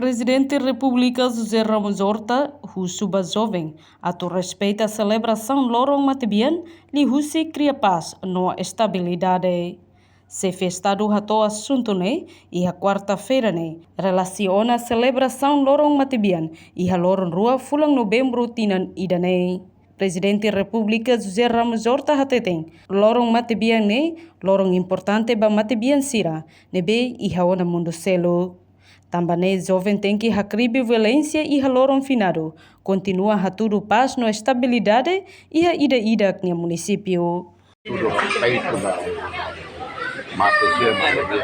Presidente da República José Ramos Horta, Suba Jovem, atu respeita a celebração Lorong Matibian, li Husi cria paz, no estabilidade. Se festado rato assunto né, e a quarta-feira né, relaciona a celebração Lorong Matibian e a Lorong Rua fulang novembro tinan idane. Presidente da República José Ramos Horta hateten, Lorong Matibian né, lorong importante ba Matibian sira, nebe e haona mundo selo. Também jovem tem que recribe violência e halorong finado. Continua a tudo paz no estabilidade e a ida no município. Tudo feito da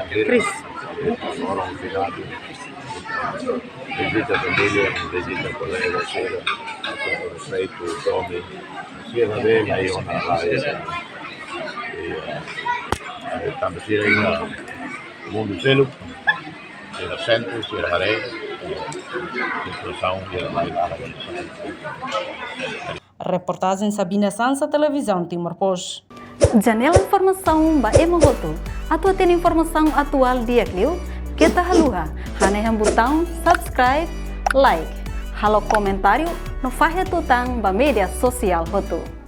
Cris. Lorong finado. Visita família, visita colega, chega. Respeito, tome. Chega dele, aí uma raia. Também chega aí no mundo selo. Era centro, era areia, era mais Reportagem Sabina Sansa, Televisão Timor-Poste. Janela Informação ba Emogoto. Atua tem informação atual dia Clio. Kita haluha, haneham botão subscribe, like, halo comentário no faixa tutang ba media sosial hotu.